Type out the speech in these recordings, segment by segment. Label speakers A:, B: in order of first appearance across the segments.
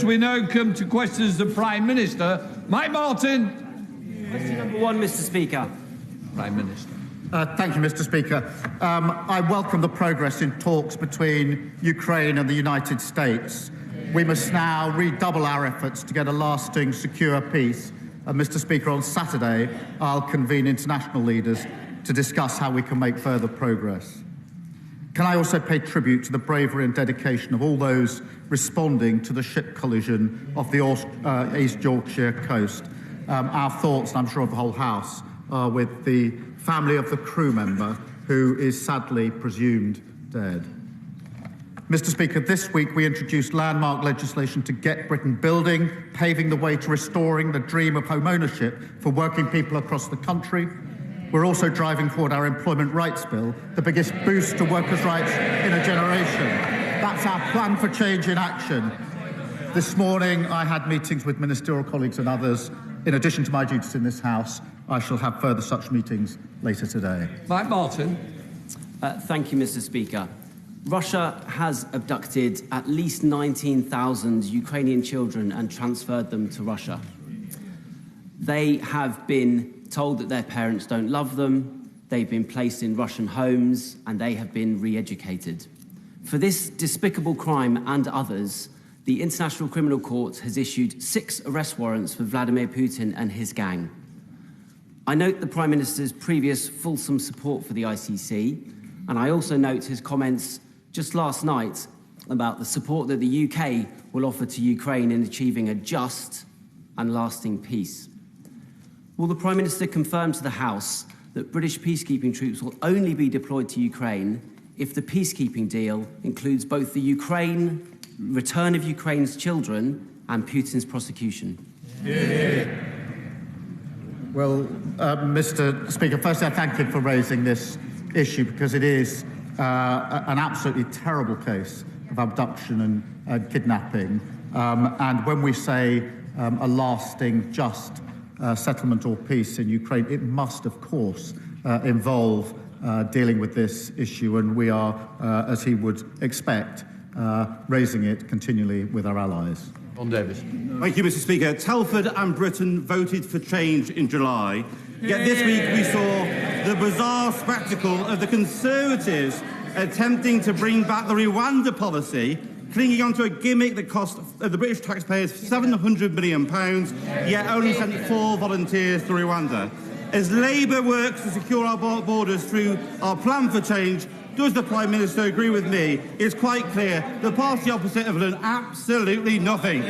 A: We now come to questions of the Prime Minister. Mike Martin.
B: Question number one, Mr. Speaker.
A: Prime Minister.
C: Thank you, Mr. Speaker. I welcome the progress in talks between Ukraine and the United States. We must now redouble our efforts to get a lasting, secure peace. Mr. Speaker, on Saturday, I'll convene international leaders to discuss how we can make further progress. Can I also pay tribute to the bravery and dedication of all those responding to the ship collision off the East Yorkshire coast? Our thoughts, and I'm sure of the whole House, are with the family of the crew member who is sadly presumed dead. Mr. Speaker, this week we introduced landmark legislation to get Britain building, paving the way to restoring the dream of home ownership for working people across the country. We're also driving forward our Employment Rights Bill, the biggest boost to workers' rights in a generation. That's our plan for change in action. This morning, I had meetings with ministerial colleagues and others. In addition to my duties in this House, I shall have further such meetings later today.
A: Mike Martin.
B: Thank you, Mr. Speaker. Russia has abducted at least 19,000 Ukrainian children and transferred them to Russia. They have been told that their parents don't love them, they've been placed in Russian homes, and they have been re-educated. For this despicable crime and others, the International Criminal Court has issued 6 arrest warrants for Vladimir Putin and his gang. I note the Prime Minister's previous fulsome support for the ICC, and I also note his comments just last night about the support that the UK will offer to Ukraine in achieving a just and lasting peace. Will the Prime Minister confirm to the House that British peacekeeping troops will only be deployed to Ukraine if the peacekeeping deal includes both the return of Ukraine's children and Putin's prosecution?
C: Yeah. Well, Mr. Speaker, firstly, I thank him for raising this issue because it is an absolutely terrible case of abduction and kidnapping. And when we say a lasting, just settlement or peace in Ukraine, it must, of course, involve dealing with this issue, and we are, as he would expect, raising it continually with our allies.
A: John Davis.
D: Thank you, Mr. Speaker. Telford and Britain voted for change in July, yet this week we saw the bizarre spectacle of the Conservatives attempting to bring back the Rwanda policy, clinging onto a gimmick that cost the British taxpayers £700 million, yet only sent 4 volunteers to Rwanda. As Labour works to secure our borders through our plan for change, does the Prime Minister agree with me? It's quite clear the party opposite have done absolutely nothing.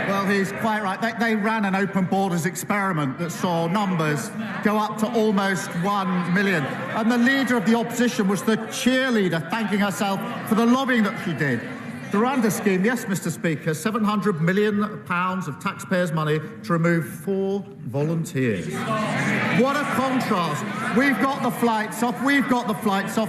C: Well, he's quite right. They ran an open borders experiment that saw numbers go up to almost 1 million. And the leader of the opposition was the cheerleader, thanking herself for the lobbying that she did. The Rwanda scheme, yes, Mr. Speaker, £700 million of taxpayers' money to remove 4 volunteers. What a contrast. We've got the flights off.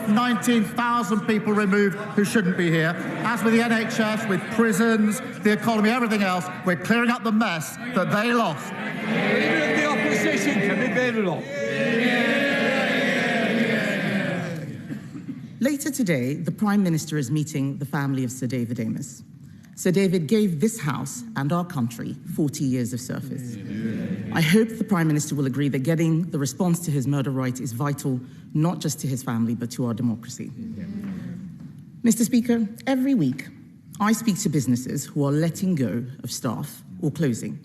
C: 19,000 people removed who shouldn't be here. As with the NHS, with prisons, the economy, everything else, we're clearing up the mess that they lost.
A: Leader of the opposition, can be very long.
E: Later today, the Prime Minister is meeting the family of Sir David Amess. Sir David gave this House and our country 40 years of service. I hope the Prime Minister will agree that getting the response to his murder right is vital, not just to his family, but to our democracy. Mr. Speaker, every week, I speak to businesses who are letting go of staff or closing.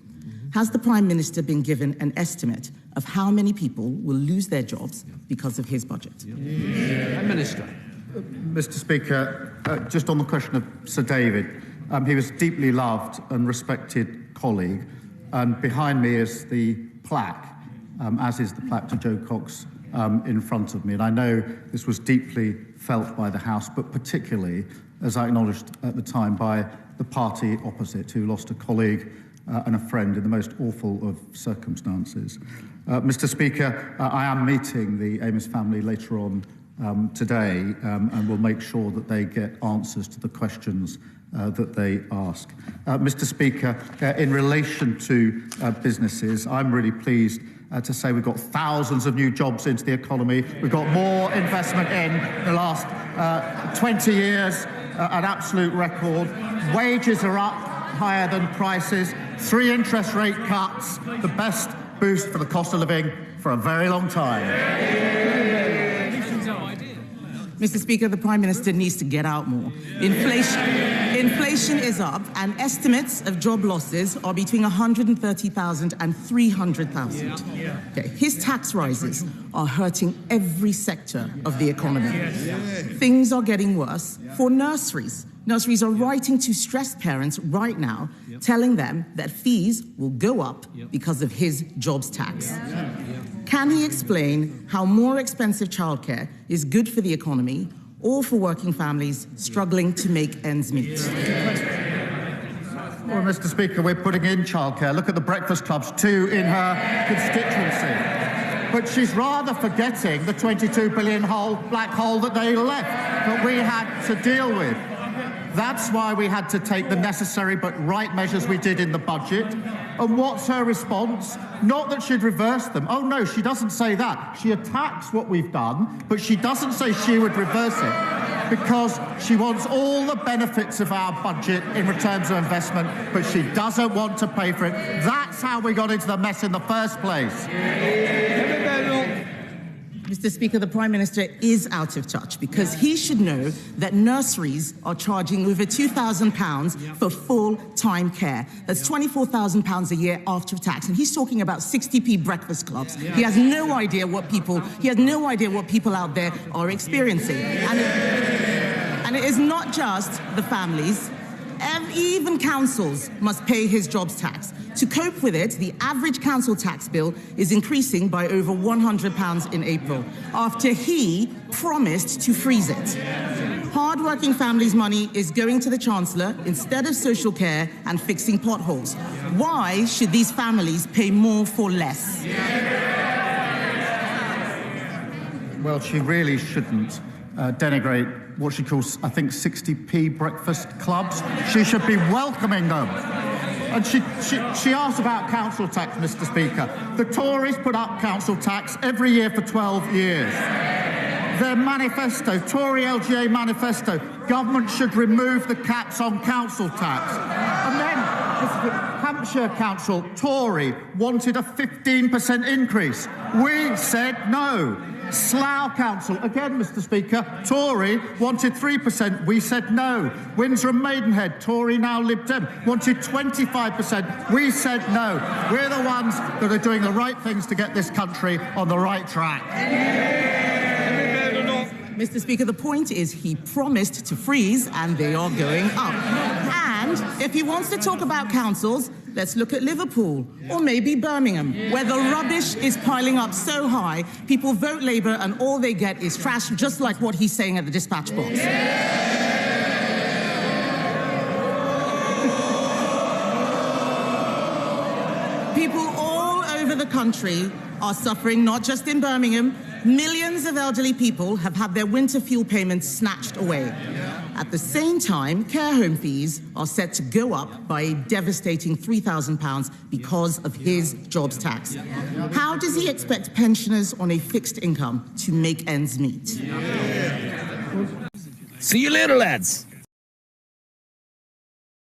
E: Has the Prime Minister been given an estimate of how many people will lose their jobs because of his budget?
A: Prime Minister.
C: Mr. Speaker, just on the question of Sir David, he was a deeply loved and respected colleague, and behind me is the plaque, as is the plaque to Joe Cox in front of me. And I know this was deeply felt by the House, but particularly, as I acknowledged at the time, by the party opposite, who lost a colleague and a friend in the most awful of circumstances. Mr. Speaker, I am meeting the Amess family later on today, and will make sure that they get answers to the questions that they ask. Mr. Speaker, in relation to businesses, I'm really pleased to say we've got thousands of new jobs into the economy. We've got more investment in the last 20 years, an absolute record. Wages are up higher than prices. 3 interest rate cuts, the best boost for the cost of living for a very long time.
E: Mr. Speaker, the Prime Minister needs to get out more. Inflation is up, and estimates of job losses are between 130,000 and 300,000. Okay. His tax rises are hurting every sector of the economy. Things are getting worse for nurseries. Nurseries are writing to stressed parents right now, telling them that fees will go up because of his jobs tax. Can he explain how more expensive childcare is good for the economy or for working families struggling to make ends meet?
C: Well, Mr. Speaker, we're putting in childcare. Look at the breakfast clubs, 2 in her constituency. But she's rather forgetting the $22 billion black hole that they left, that we had to deal with. That's why we had to take the necessary but right measures we did in the budget. And what's her response? Not that she'd reverse them. Oh, no, she doesn't say that. She attacks what we've done, but she doesn't say she would reverse it because she wants all the benefits of our budget in returns of investment, but she doesn't want to pay for it. That's how we got into the mess in the first place.
E: Mr. Speaker, the Prime Minister is out of touch because he should know that nurseries are charging over £2,000 for full-time care. That's £24,000 a year after tax, and he's talking about 60p breakfast clubs. He has no idea what people out there are experiencing, and it is not just the families. Even councils must pay his jobs tax. To cope with it, the average council tax bill is increasing by over £100 in April, after he promised to freeze it. Hard-working families' money is going to the Chancellor instead of social care and fixing potholes. Why should these families pay more for less?
C: Well, she really shouldn't denigrate what she calls, I think, 60p breakfast clubs. She should be welcoming them. And she asked about council tax, Mr. Speaker. The Tories put up council tax every year for 12 years. Their manifesto, Tory LGA manifesto, government should remove the caps on council tax. And then Hampshire Council, Tory, wanted a 15% increase. We said no. Slough Council, again, Mr. Speaker, Tory, wanted 3%. We said no. Windsor and Maidenhead, Tory, now Lib Dem, wanted 25%. We said no. We're the ones that are doing the right things to get this country on the right track.
E: Mr. Speaker, the point is he promised to freeze, and they are going up. And if he wants to talk about councils, let's look at Liverpool or maybe Birmingham, where the rubbish is piling up so high, people vote Labour and all they get is trash, just like what he's saying at the dispatch box. People all over the country are suffering, not just in Birmingham. Millions of elderly people have had their winter fuel payments snatched away. At the same time, care home fees are set to go up by a devastating £3,000 because of his jobs tax. How does he expect pensioners on a fixed income to make ends meet?
F: See you later, lads.